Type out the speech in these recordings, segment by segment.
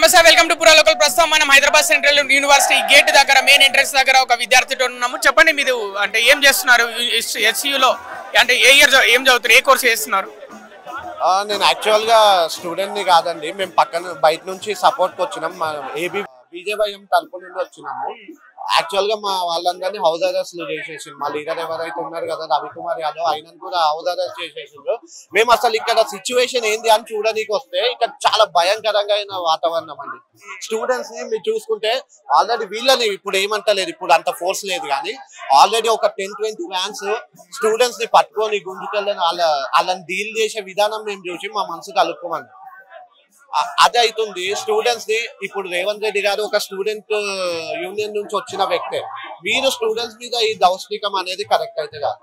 నమస్తే welcome to పురా local ప్రస్తుతం మనం హైదరాబాద్ సెంట్రల్ యూనివర్సిటీ గేట్ దగ్గర మెయిన్ ఎంట్రన్స్ దగ్గర ఒక విద్యార్థితో ఉన్నాము. చెప్పండి మీరు అంటే ఏం చేస్తున్నారు ఎస్యూలో అంటే ఏ ఇయర్ ఏం చదువుతున్నారు ఏ కోర్స్ చేస్తున్నారు? నేను యాక్చువల్ గా స్టూడెంట్ ని కాదండి, మేము పక్కన బయట నుంచి సపోర్ట్ కి వచ్చినాం. ఏబీ బీజేవైఎం తరపు నుండి వచ్చినాము. యాక్చువల్ గా మా వాళ్ళందరినీ హౌస్ అరెస్ట్ చేసేసి మా లీడర్ ఎవరైతే ఉన్నారు కదా రవికుమార్ యాదవ్ ఆయన కూడా హౌస్ అరెస్ట్ చేసేసిండ్రు. మేము అసలు ఇక్కడ సిచ్యువేషన్ ఏంది అని చూడడానికి వస్తే ఇక్కడ చాలా భయంకరంగా అయిన వాతావరణం అండి. స్టూడెంట్స్ ని మీరు చూసుకుంటే ఆల్రెడీ వీళ్ళని ఇప్పుడు ఏమంటలేదు, ఇప్పుడు అంత ఫోర్స్ లేదు, కానీ ఆల్రెడీ ఒక 10-20 వ్యాన్స్ స్టూడెంట్స్ ని పట్టుకొని గుంజుకెళ్ళని వాళ్ళని డీల్ చేసే విధానం మేము చూసి మా మనసు కలుపుకోమని అదే అవుతుంది. స్టూడెంట్స్ ని ఇప్పుడు రేవంత్ రెడ్డి గారు ఒక స్టూడెంట్ యూనియన్ నుంచి వచ్చిన వ్యక్తే, మీరు స్టూడెంట్స్ మీద ఈ దౌష్టికం అనేది కరెక్ట్ అయితే కాదు.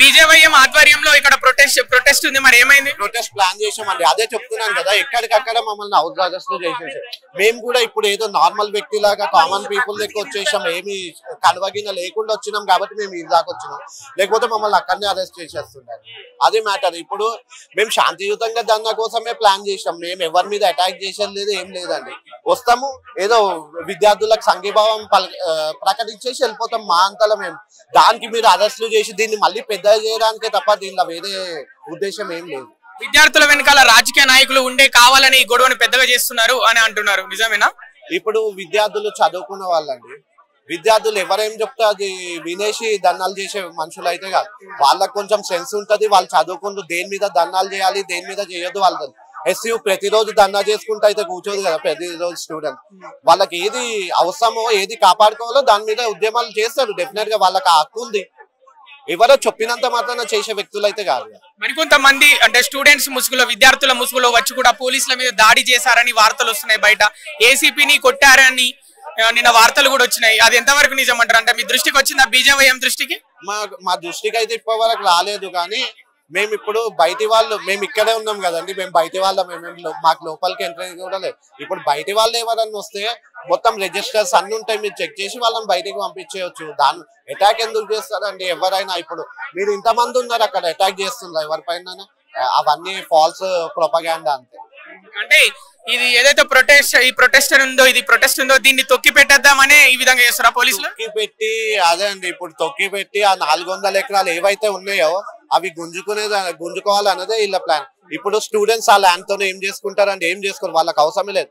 బీజేవైఎం ఆధ్వర్యంలో ఇక్కడ ప్రొటెస్ట్ ఉంది, మరి ఏమైంది? ప్రొటెస్ట్ ప్లాన్ చేసామండి, అదే చెప్తున్నాను కదా, ఎక్కడికక్కడ మమ్మల్ని హౌస్ అరెస్ట్ చేసేసాం. మేము కూడా ఇప్పుడు ఏదో నార్మల్ వ్యక్తి లాగా కామన్ పీపుల్ లెక్క వచ్చేసాం, ఏమి కడవగిన లేకుండా వచ్చినాం కాబట్టి మేము ఇది దాకా వచ్చినాం, లేకపోతే మమ్మల్ని అక్కడనే అరెస్ట్ చేసేస్తున్నారు. అది మ్యాటర్. ఇప్పుడు మేము శాంతియుతంగా ధర్నా కోసమే ప్లాన్ చేసాం, మేము ఎవరి మీద అటాక్ చేసేది లేదు, ఏం లేదండి. వస్తాము ఏదో విద్యార్థులకు సంఘీభావం ప్రకటించేసి వెళ్ళిపోతాం మా అంతలో మేము. దానికి మీరు అరెస్టులు చేసి దీన్ని మళ్ళీ పెద్ద చేయడానికే తప్ప దీనిలో వేరే ఉద్దేశం ఏం లేదు. విద్యార్థుల వెనకాల రాజకీయ నాయకులు ఉండే కావాలని ఈ గొడవని పెద్దగా చేస్తున్నారు అని అంటున్నారు, నిజమేనా? ఇప్పుడు విద్యార్థులు చదువుకున్న వాళ్ళండి, విద్యార్థులు ఎవరేం చెప్తే అది వినేసి ధర్నాలు చేసే మనుషులు అయితే కాదు. వాళ్ళకి కొంచెం సెన్స్ ఉంటది, వాళ్ళు చదువుకుంటూ దేని మీద ధర్నాలు చేయాలి దేని మీద చేయొద్దు వాళ్ళకి. ఎస్యూ ప్రతిరోజు ధర్నా చేసుకుంటూ అయితే కూర్చోదు కదా ప్రతిరోజు స్టూడెంట్. వాళ్ళకి ఏది అవసరమో ఏది కాపాడుకోవాలో దాని మీద ఉద్యమాలు చేస్తారు. డెఫినెట్ గా వాళ్ళకి ఆ హక్కు ఉంది, ఎవరో చెప్పినంత మాత్రాన చేసే వ్యక్తులు అయితే కాదు. మరికొంతమంది అంటే స్టూడెంట్స్ ముసుగులో విద్యార్థుల ముసుగులో వచ్చి కూడా పోలీసుల మీద దాడి చేశారని వార్తలు వస్తున్నాయి బయట. ఏసీపీని కొట్టారని నిన్న వార్తలు కూడా వచ్చినాయి, అది ఎంతవరకు నిజమంటారు? అంటే మీ దృష్టికి వచ్చిందా బీజేవైఎం దృష్టికి? మా దృష్టికి అయితే ఇప్పటి వరకు రాలేదు, కానీ మేము ఇప్పుడు బయటి వాళ్ళు మేము ఇక్కడే ఉన్నాం కదండి, మేము బయటి వాళ్ళ మాకు లోపలికి ఎంట్రీ కూడా లేదు. ఇప్పుడు బయటి వాళ్ళు ఎవరన్నా వస్తే మొత్తం రిజిస్టర్స్ అన్ని ఉంటాయి, మీరు చెక్ చేసి వాళ్ళని బయటికి పంపించేయచ్చు. దాని అటాక్ ఎందుకు చేస్తారండి? ఎవరైనా ఇప్పుడు మీరు ఇంతమంది ఉన్నారు అక్కడ అటాక్ చేస్తున్నారు ఎవరిపైన, అవన్నీ ఫాల్స్ ప్రొపగాండా అంతే. అంటే ఇది ఏదైతే ప్రొటెస్ట్ ఉందో దీన్ని తొక్కి పెట్టేద్దామనే ఈ విధంగా చేస్తారా పోలీసులు? తొక్కి పెట్టి అదే అండి, ఇప్పుడు తొక్కి పెట్టి ఆ 400 ఎకరాలు ఏవైతే ఉన్నాయో అవి గుంజుకోవాలన్నదే వీళ్ళ ప్లాన్. ఇప్పుడు స్టూడెంట్స్ ఆ ల్యాండ్ తోనే ఏం చేసుకుంటారంటే ఏం చేసుకోరు, వాళ్ళకి అవసరమే లేదు.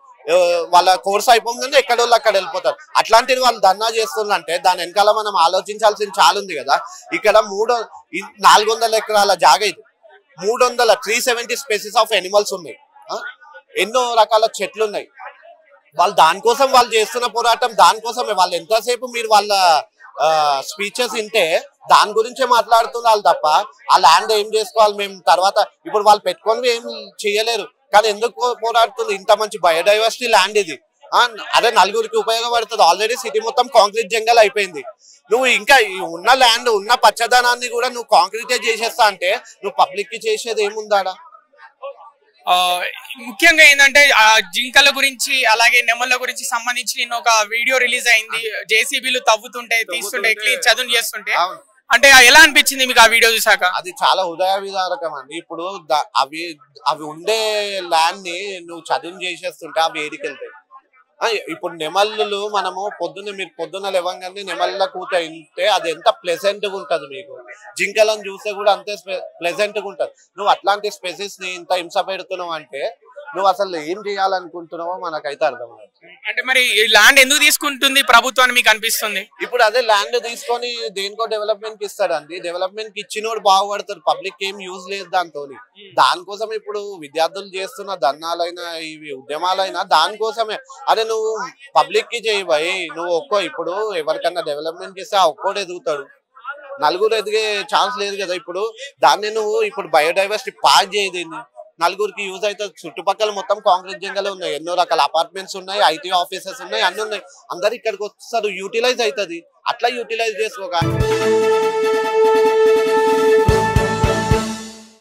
వాళ్ళ కోర్స్ అయిపోగానే ఎక్కడోళ్ళు అక్కడ వెళ్ళిపోతారు. అట్లాంటిది వాళ్ళు ధర్నా చేస్తుందంటే దాని వెనకాల మనం ఆలోచించాల్సింది చాలా ఉంది కదా. ఇక్కడ 400 ఎకరాల జాగా, ఇది 370 స్పెసీస్ ఆఫ్ ఎనిమల్స్ ఉన్నాయి, ఎన్నో రకాల చెట్లు ఉన్నాయి. వాళ్ళు దానికోసం వాళ్ళు చేస్తున్న పోరాటం దానికోసమే. వాళ్ళు ఎంతసేపు మీరు వాళ్ళ స్పీచెస్ వింటే దాని గురించే మాట్లాడుతున్నారు తప్ప ఆ ల్యాండ్ ఏం చేసుకోవాలి మేము తర్వాత ఇప్పుడు వాళ్ళు పెట్టుకొని ఏం చేయలేరు. కానీ ఎందుకు పోరాడుతుంది? ఇంత మంచి బయోడైవర్సిటీ ల్యాండ్ ఇది, అదే నలుగురికి ఉపయోగపడుతుంది. ఆల్రెడీ సిటీ మొత్తం కాంక్రీట్ జంగల్ అయిపోయింది. నువ్వు ఇంకా ఉన్న ల్యాండ్ ఉన్న పచ్చదనాన్ని కూడా నువ్వు కాంక్రీటే చేసేస్తా అంటే నువ్వు పబ్లిక్ కి చేసేది ఏముందాడా? ముఖ్యంగా ఏంటంటే జింకల గురించి అలాగే నెమళ్ళ గురించి సంబంధించి నేను ఒక వీడియో రిలీజ్ అయింది. జేసీబీలు తవ్వుతుంటాయి తీస్తుంటాయి క్లీన్ చదువు చేస్తుంటే, అంటే ఎలా అనిపించింది మీకు ఆ వీడియో చూసాక? అది చాలా హృదయ విదారకం అండి. ఇప్పుడు అవి ఉండే ల్యాండ్ ని నువ్వు చదువు చేసేస్తుంటే అవి ఏడికెళ్తాయి. ఇప్పుడు నెమళ్ళు మనము మీరు పొద్దున్న లేవగానే నెమళ్ళ కూత వింటే అది ఎంత ప్లెజెంట్ గా ఉంటది. మీకు జింకలను చూస్తే కూడా అంతే ప్లెజెంట్ గా ఉంటది. నువ్వు అట్లాంటి స్పెసీస్ ని ఇంత హింస పెడుతున్నావు అంటే నువ్వు అసలు ఏం చేయాలనుకుంటున్నావో మనకైతే అర్థం అవుతుంది. అంటే మరి ఈ ల్యాండ్ ఎందుకు తీసుకుంటుంది ప్రభుత్వాన్ని మీకు అనిపిస్తుంది? ఇప్పుడు అదే ల్యాండ్ తీసుకొని దేనికో డెవలప్మెంట్ కి ఇస్తాడండి. డెవలప్మెంట్ కి ఇచ్చినోడు బాగుపడతాడు, పబ్లిక్ ఏం యూజ్ లేదు దాంతో. దానికోసం ఇప్పుడు విద్యార్థులు చేస్తున్న ధర్నాలైనా ఇవి ఉద్యమాలైనా దానికోసమే. అదే నువ్వు పబ్లిక్ కి చేయబోయి నువ్వు ఇప్పుడు ఎవరికన్నా డెవలప్మెంట్ చేస్తే ఆ ఒక్కోడు ఎదుగుతాడు, నలుగురు ఎదిగే ఛాన్స్ లేదు కదా. ఇప్పుడు దాన్ని నువ్వు ఇప్పుడు బయోడైవర్సిటీ పార్క్ చేయదు, నలుగురికి యూజ్ అవుతుంది. చుట్టుపక్కల మొత్తం కాంక్రీట్ జంగలే ఉన్నాయి, ఎన్నో రకాల అపార్ట్మెంట్స్ ఉన్నాయి, ఐటీ ఆఫీసెస్ ఉన్నాయి, అన్ని ఉన్నాయి. అందరు ఇక్కడికి వస్తారు, యూటిలైజ్ అవుతుంది. అట్లా యూటిలైజ్ చేసుకోక